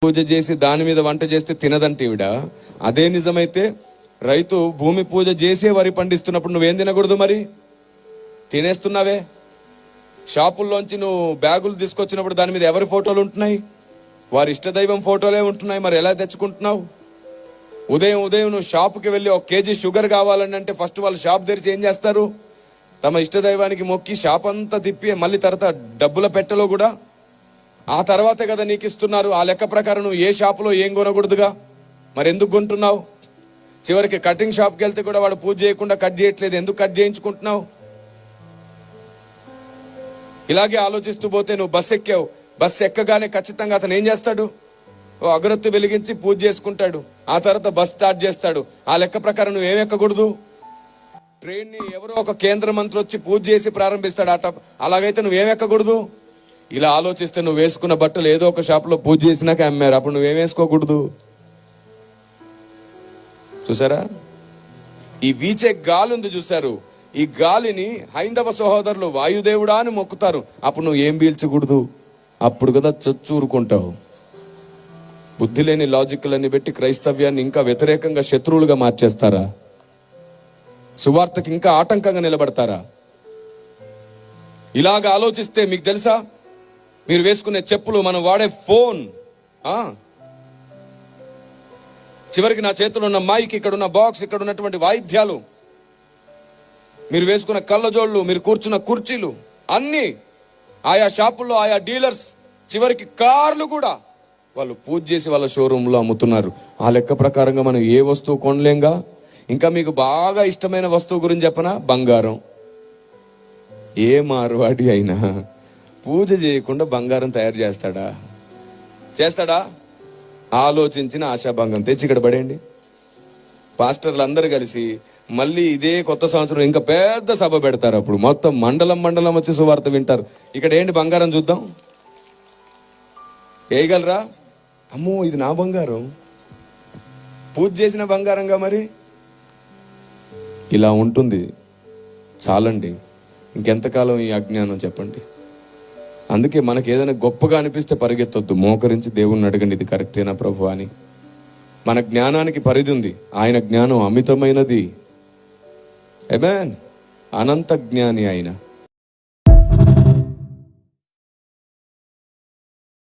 పూజ చేసి దాని మీద వంట చేస్తే తినదంటే ఈవిడ. అదే నిజమైతే రైతు భూమి పూజ చేసే వరి పండిస్తున్నప్పుడు నువ్వేం తినకూడదు? మరి తినేస్తున్నావే. షాపుల్లోంచి నువ్వు బ్యాగులు తీసుకొచ్చినప్పుడు దాని మీద ఎవరి ఫోటోలు ఉంటున్నాయి? వారి ఇష్టదైవం ఫోటోలే ఉంటున్నాయి. మరి ఎలా తెచ్చుకుంటున్నావు? ఉదయం నువ్వు షాపుకి వెళ్ళి 1 కేజీ షుగర్ కావాలని అంటే ఫస్ట్ వాళ్ళు షాప్ తెరిచి ఏం చేస్తారు? తమ ఇష్టదైవానికి మొక్కి షాప్ అంతా తిప్పి మళ్ళీ తర్వాత డబ్బుల పెట్టెలో కూడా ఆ తర్వాతే కదా నీకు ఇస్తున్నారు. ఆ లెక్క ప్రకారం నువ్వు ఏ షాపులో ఏం కొనకూడదుగా. మరి ఎందుకు కొంటున్నావు? చివరికి కటింగ్ షాప్కి వెళ్తే కూడా వాడు పూజ చేయకుండా కట్ చేయట్లేదు. ఎందుకు కట్ చేయించుకుంటున్నావు? ఇలాగే ఆలోచిస్తూ పోతే నువ్వు బస్సు ఎక్కావు. బస్సు ఎక్కగానే ఖచ్చితంగా అతను ఏం చేస్తాడు? ఓ అగరొత్తి వెలిగించి పూజ చేసుకుంటాడు. ఆ తర్వాత బస్ స్టార్ట్ చేస్తాడు. ఆ లెక్క ప్రకారం నువ్వేం ఎక్కకూడదు. ట్రైన్ ని ఎవరో ఒక కేంద్ర మంత్రి వచ్చి పూజ చేసి ప్రారంభిస్తాడు. అలాగైతే నువ్వేం ఎక్కకూడదు. ఇలా ఆలోచిస్తే నువ్వు వేసుకున్న బట్టలు ఏదో ఒక షాప్ లో పూజ చేసినాక అమ్మారు. అప్పుడు నువ్వేం వేసుకోకూడదు. చూసారా? ఈ వీచే గాలి ఉంది చూసారు. ఈ గాలిని హైందవ సహోదరులు వాయుదేవుడా అని మొక్కుతారు. అప్పుడు నువ్వు ఏం పీల్చకూడదు. అప్పుడు కదా చచ్చూరుకుంటావు. బుద్ధి లేని లాజిక్లని పెట్టి క్రైస్తవ్యాన్ని ఇంకా వ్యతిరేకంగా శత్రువులుగా మార్చేస్తారా? సువార్తకి ఇంకా ఆటంకంగా నిలబడతారా? ఇలాగ ఆలోచిస్తే మీకు తెలుసా, మీరు వేసుకునే చెప్పులు, మనం వాడే ఫోన్, చివరికి నా చేతిలో ఉన్న మైక్, ఇక్కడ ఉన్న బాక్స్, ఇక్కడ ఉన్నటువంటి వాయిద్యాలు, మీరు వేసుకున్న కళ్ళజోళ్ళు, మీరు కూర్చున్న కుర్చీలు, అన్ని ఆయా షాపుల్లో ఆయా డీలర్స్, చివరికి కార్లు కూడా వాళ్ళు పూజ చేసి వాళ్ళ షోరూంలో అమ్ముతున్నారు. ఆ లెక్క ప్రకారంగా మనం ఏ వస్తువు కొనలేంగా. ఇంకా మీకు బాగా ఇష్టమైన వస్తువు గురించి చెప్పనా? బంగారం. ఏ మార్వాడి అయినా పూజ చేయకుండా బంగారం తయారు చేస్తాడా? ఆలోచించిన ఆశాభంగం తెచ్చి ఇక్కడ పడేయండి. పాస్టర్లు అందరూ కలిసి మళ్ళీ ఇదే కొత్త సంవత్సరం ఇంకా పెద్ద సభ పెడతారు. అప్పుడు మొత్తం మండలం వచ్చి సువార్త వింటారు. ఇక్కడ ఏంటి? బంగారం చూద్దాం. వేయగలరా? అమ్మో, ఇది నా బంగారం, పూజ చేసిన బంగారంగా. మరి ఇలా ఉంటుంది. చాలండి, ఇంకెంతకాలం ఈ అజ్ఞానం చెప్పండి. అందుకే మనకి ఏదైనా గొప్పగా అనిపిస్తే పరిగెత్తొద్దు. మోకరించి దేవుణ్ణి అడగండి, ఇది కరెక్టేనా ప్రభు అని. మన జ్ఞానానికి పరిధి ఉంది. ఆయన జ్ఞానం అమితమైనది. ఆమేన్. అనంత జ్ఞాని ఆయన.